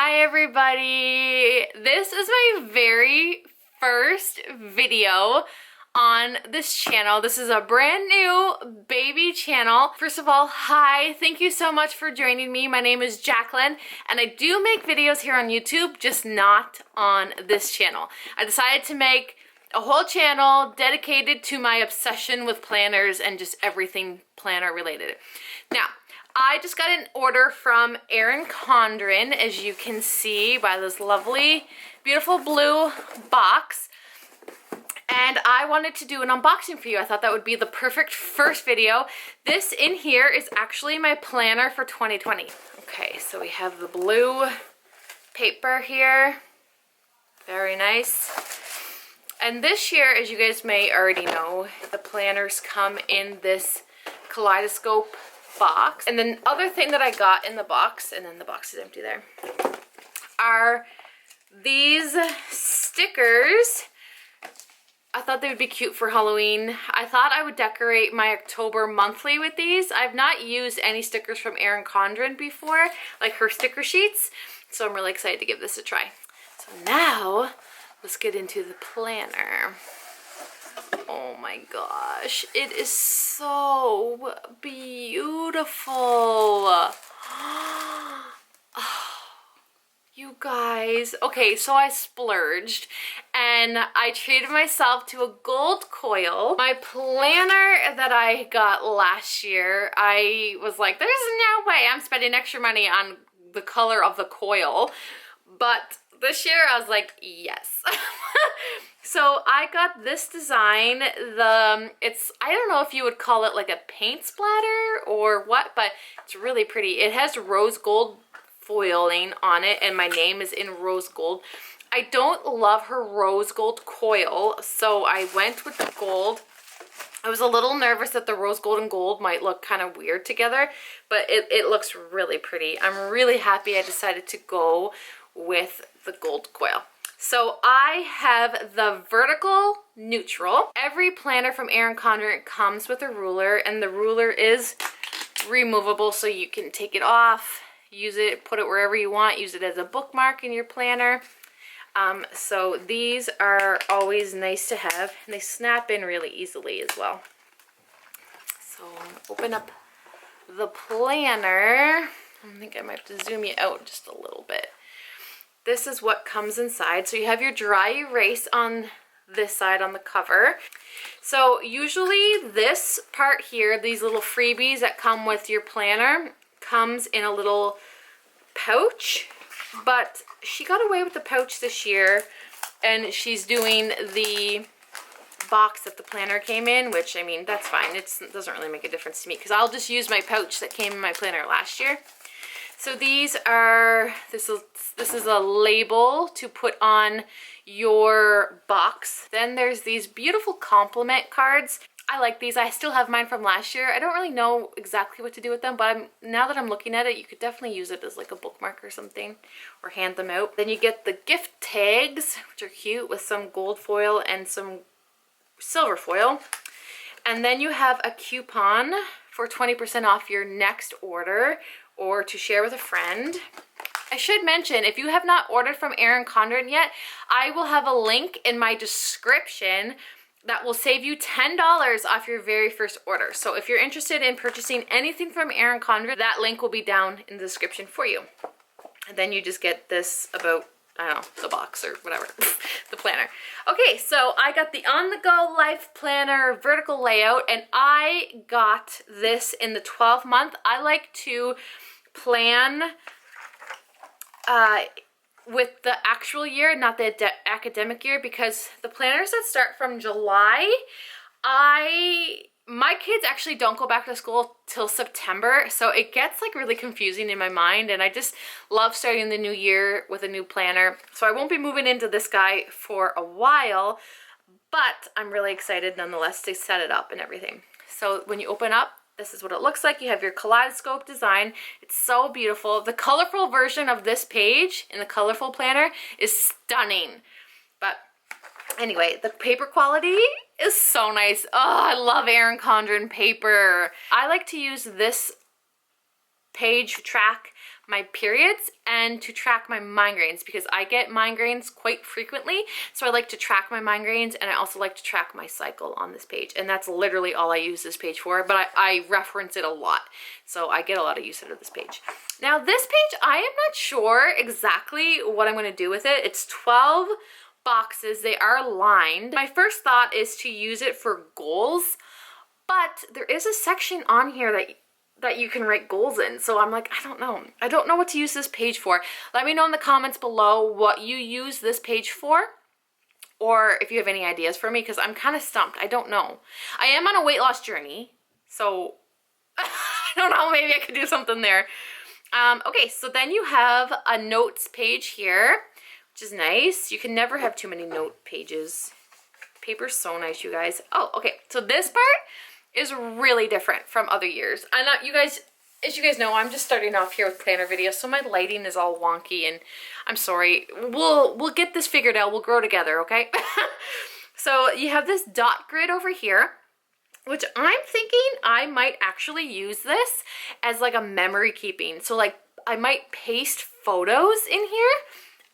Hi everybody! This is my very first video on this channel. This is a brand new baby channel. First of all, hi! Thank you so much for joining me. My name is Jaclyn and I do make videos here on YouTube, just not on this channel. I decided to make a whole channel dedicated to my obsession with planners and just everything planner related. Now, I just got an order from Erin Condren, as you can see by this lovely, beautiful blue box. And I wanted to do an unboxing for you. I thought that would be the perfect first video. This in here is actually my planner for 2020. Okay, so we have the blue paper here. Very nice. And this year, as you guys may already know, the planners come in this kaleidoscope box. And then other thing that I got in the box, and then the box is empty there, are these stickers. I thought they would be cute for Halloween. I thought I would decorate my October monthly with these. I've not used any stickers from Erin Condren before, like her sticker sheets, so I'm really excited to give this a try. So now, let's get into the planner. Oh my gosh, it is so beautiful. Oh, you guys. Okay, so I splurged and I treated myself to a gold coil. My planner that I got last year, I was like, there's no way I'm spending extra money on the color of the coil. But this year I was like, yes. So I got this design. It's, I don't know if you would call it like a paint splatter or what, but it's really pretty. It has rose gold foiling on it and my name is in rose gold. I don't love her rose gold coil, so I went with the gold. I was a little nervous that the rose gold and gold might look kind of weird together, but it looks really pretty. I'm really happy I decided to go with the gold coil. So I have the vertical neutral. Every planner from Erin Condren comes with a ruler, and the ruler is removable, so you can take it off, use it, put it wherever you want, use it as a bookmark in your planner. So these are always nice to have, and they snap in really easily as well. So open up the planner. I think I might have to zoom you out just a little bit. This is what comes inside. So you have your dry erase on this side on the cover. So usually this part here, these little freebies that come with your planner, comes in a little pouch, but she got away with the pouch this year and she's doing the box that the planner came in, which, I mean, that's fine. It doesn't really make a difference to me because I'll just use my pouch that came in my planner last year. So these are, this is a label to put on your box. Then there's these beautiful compliment cards. I like these. I still have mine from last year. I don't really know exactly what to do with them, but now that I'm looking at it, you could definitely use it as like a bookmark or something, or hand them out. Then you get the gift tags, which are cute, with some gold foil and some silver foil. And then you have a coupon for 20% off your next order, or to share with a friend. I should mention, if you have not ordered from Erin Condren yet, I will have a link in my description that will save you $10 off your very first order. So if you're interested in purchasing anything from Erin Condren, that link will be down in the description for you. And then you just get this about, I don't know, the box or whatever, the planner. Okay, so I got the on-the-go life planner vertical layout, and I got this in the 12-month. I like to plan with the actual year, not the academic year, because the planners that start from July, my kids actually don't go back to school till September, so it gets like really confusing in my mind, and I just love starting the new year with a new planner. So I won't be moving into this guy for a while, but I'm really excited nonetheless to set it up and everything. So when you open up, this is what it looks like. You have your kaleidoscope design. It's so beautiful. The colorful version of this page in the colorful planner is stunning. But anyway, the paper quality is so nice. Oh, I love Erin Condren paper. I like to use this page to track my periods and to track my migraines, because I get migraines quite frequently. So I like to track my migraines, and I also like to track my cycle on this page. And that's literally all I use this page for, but I reference it a lot. So I get a lot of use out of this page. Now this page, I am not sure exactly what I'm gonna do with it. It's 12 boxes, they are lined. My first thought is to use it for goals, but there is a section on here that you can write goals in. So I'm like, I don't know. I don't know what to use this page for. Let me know in the comments below what you use this page for, or if you have any ideas for me, because I'm kind of stumped. I don't know. I am on a weight loss journey, so I don't know, maybe I could do something there. Okay, so then you have a notes page here, which is nice. You can never have too many note pages. Paper's so nice, you guys. Oh, okay, so this part is really different from other years. And you guys, as you guys know, I'm just starting off here with planner videos, so my lighting is all wonky, and I'm sorry. We'll get this figured out. We'll grow together, okay? So you have this dot grid over here, which I'm thinking I might actually use this as like a memory keeping. So like I might paste photos in here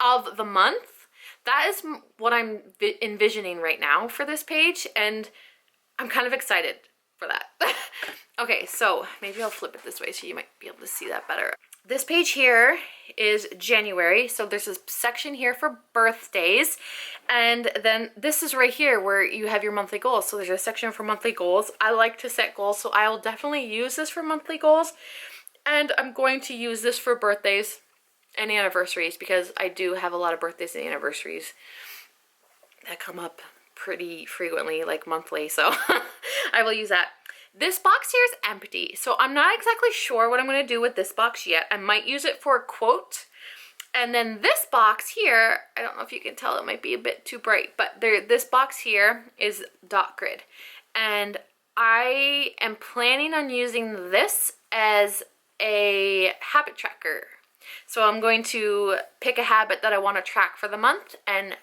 of the month. That is what I'm envisioning right now for this page, and I'm kind of excited for that. Okay, so maybe I'll flip it this way so you might be able to see that better. This page here is January, so there's a section here for birthdays, and then this is right here where you have your monthly goals. So there's a section for monthly goals. I like to set goals, so I will definitely use this for monthly goals, and I'm going to use this for birthdays and anniversaries, because I do have a lot of birthdays and anniversaries that come up pretty frequently, like monthly, so I will use that. This box here is empty, so I'm not exactly sure what I'm going to do with this box yet. I might use it for a quote. And then this box here, I don't know if you can tell, it might be a bit too bright, but this box here is dot grid. And I am planning on using this as a habit tracker. So I'm going to pick a habit that I want to track for the month and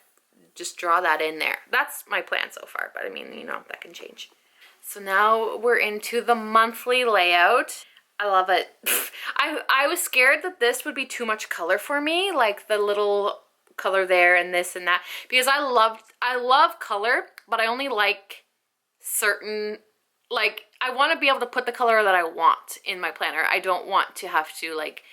just draw that in there. That's my plan so far, but I mean, you know, that can change. So now we're into the monthly layout. I love it. I was scared that this would be too much color for me, like the little color there and this and that, because I love color, but I only like certain, like I want to be able to put the color that I want in my planner. I don't want to have to like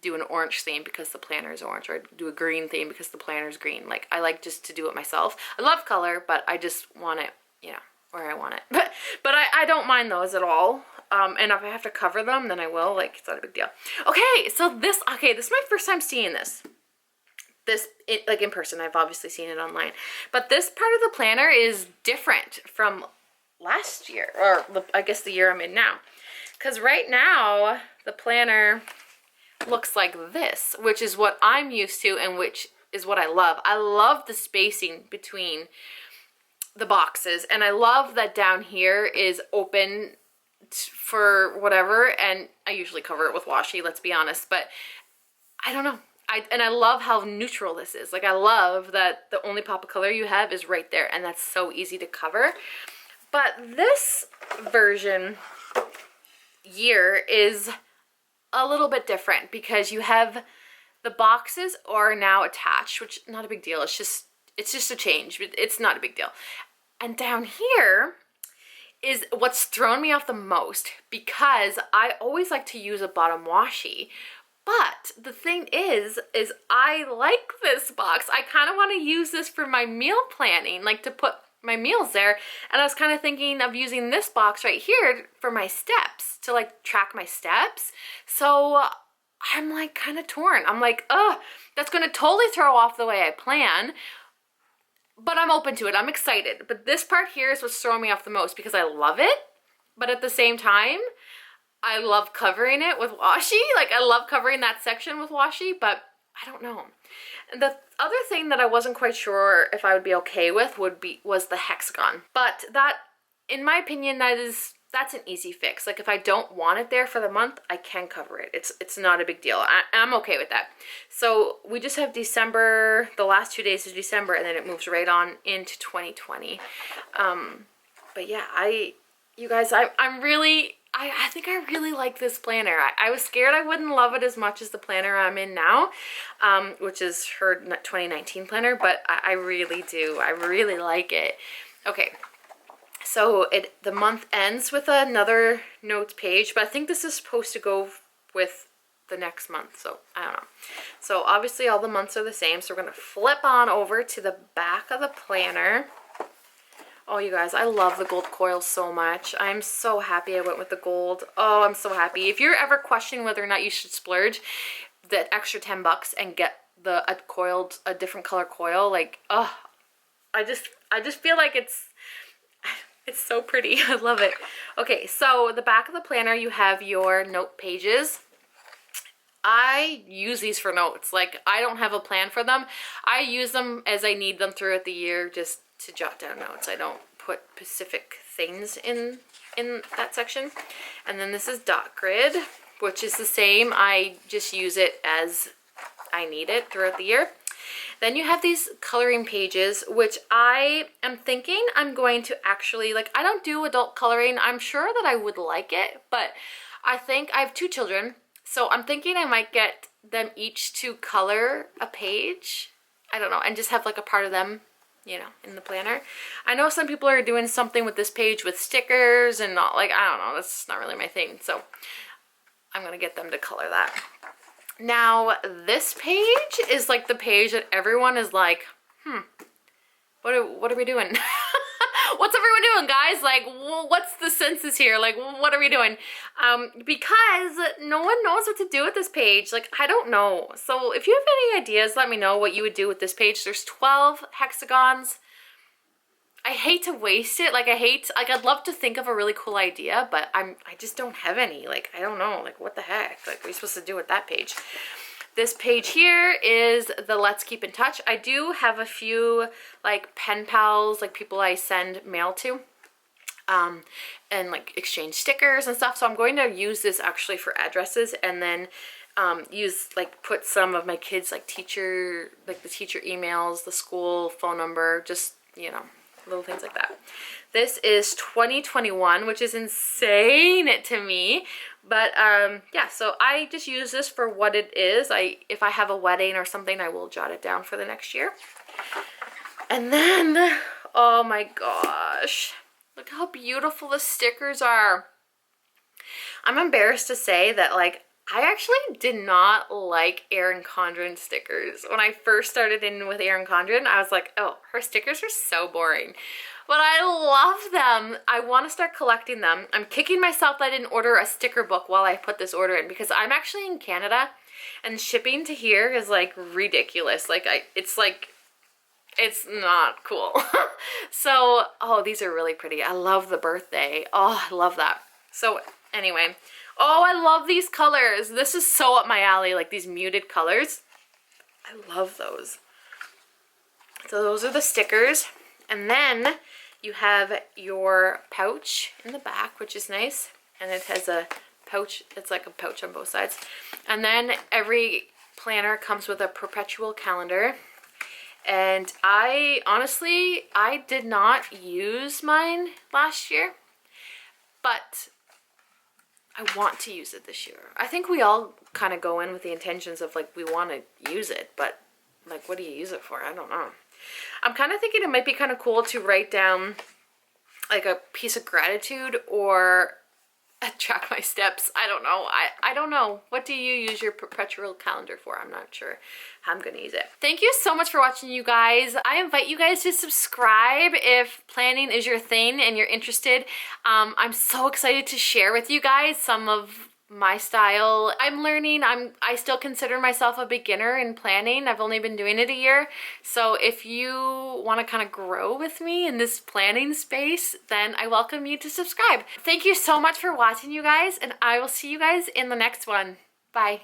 do an orange theme because the planner is orange, or do a green theme because the planner is green. Like I like just to do it myself. I love color, but I just want it, you know, where I want it. But I don't mind those at all. And if I have to cover them, then I will. Like, it's not a big deal. Okay, so this is my first time seeing this. Like in person. I've obviously seen it online. But this part of the planner is different from last year, or I guess the year I'm in now. Because right now, the planner looks like this, which is what I'm used to and which is what I love. I love the spacing between the boxes, and I love that down here is open for whatever, and I usually cover it with washi, let's be honest, but I don't know. I love how neutral this is. Like I love that the only pop of color you have is right there, and that's so easy to cover. But this version year is a little bit different because you have the boxes are now attached, which not a big deal. It's just a change. It's not a big deal. And down here is what's thrown me off the most, because I always like to use a bottom washi. But the thing is I like this box. I kind of want to use this for my meal planning, like to put my meals there. And I was kind of thinking of using this box right here for my steps, to like track my steps. So I'm like kind of torn. I'm like, oh, that's going to totally throw off the way I plan. But I'm open to it. I'm excited. But this part here is what's throwing me off the most, because I love it. But at the same time, I love covering it with washi. Like I love covering that section with washi, but I don't know. And the other thing that I wasn't quite sure if I would be okay with was the hexagon. But that, in my opinion, that's an easy fix. Like if I don't want it there for the month, I can cover it. It's not a big deal. I'm okay with that. So we just have December, the last 2 days of December, and then it moves right on into 2020. But yeah, you guys, I think I really like this planner. I was scared I wouldn't love it as much as the planner I'm in now, which is her 2019 planner, but I really do. I really like it. Okay, so the month ends with another notes page, but I think this is supposed to go with the next month, so I don't know. So obviously all the months are the same, so we're gonna flip on over to the back of the planner. Oh, you guys, I love the gold coil so much. I'm so happy I went with the gold. Oh, I'm so happy. If you're ever questioning whether or not you should splurge that extra 10 bucks and get a different color coil, like, oh, I just feel like it's so pretty. I love it. Okay, so the back of the planner, you have your note pages. I use these for notes. Like, I don't have a plan for them. I use them as I need them throughout the year, just to jot down notes. I don't put specific things in that section. And then this is dot grid, which is the same. I just use it as I need it throughout the year. Then you have these coloring pages, which I am thinking I'm going to actually, like, I don't do adult coloring. I'm sure that I would like it, but I think I have 2 children, so I'm thinking I might get them each to color a page. I don't know, and just have like a part of them, you know, in the planner. I know some people are doing something with this page with stickers and not, like, I don't know, that's not really my thing, so I'm gonna get them to color that. Now, this page is like the page that everyone is like, what are we doing? What's everyone doing, guys? Like, what's the census here? Like, what are we doing? Because no one knows what to do with this page. Like, I don't know. So if you have any ideas, let me know what you would do with this page. There's 12 hexagons. I hate to waste it. Like, I'd love to think of a really cool idea, but I just don't have any. Like, I don't know. Like, what the heck? Like, what are we supposed to do with that page? This page here is the Let's Keep in Touch. I do have a few like pen pals, like people I send mail to, and like exchange stickers and stuff. So I'm going to use this actually for addresses, and then put some of my kids the teacher emails, the school phone number, just, you know, little things like that. This is 2021, which is insane to me. But yeah, so I just use this for what it is. If I have a wedding or something, I will jot it down for the next year. And then, oh my gosh, look how beautiful the stickers are. I'm embarrassed to say that, like, I actually did not like Erin Condren stickers. When I first started in with Erin Condren, I was like, oh, her stickers are so boring. But I love them. I want to start collecting them. I'm kicking myself that I didn't order a sticker book while I put this order in, because I'm actually in Canada and shipping to here is like ridiculous. Like, it's not cool. So, oh, these are really pretty. I love the birthday. Oh, I love that. So anyway, oh, I love these colors. This is so up my alley, like these muted colors. I love those. So those are the stickers. And then you have your pouch in the back, which is nice. And it has a pouch. It's like a pouch on both sides. And then every planner comes with a perpetual calendar. And I did not use mine last year, but I want to use it this year. I think we all kind of go in with the intentions of, like, we want to use it, but, like, what do you use it for? I don't know. I'm kind of thinking it might be kind of cool to write down, like, a piece of gratitude or track my steps. I don't know. I don't know. What do you use your perpetual calendar for? I'm not sure how I'm gonna use it. Thank you so much for watching, you guys. I invite you guys to subscribe if planning is your thing and you're interested. I'm so excited to share with you guys some of my style. I'm learning. I still consider myself a beginner in planning. I've only been doing it a year. So if you want to kind of grow with me in this planning space, then I welcome you to subscribe. Thank you so much for watching, you guys, and I will see you guys in the next one. Bye.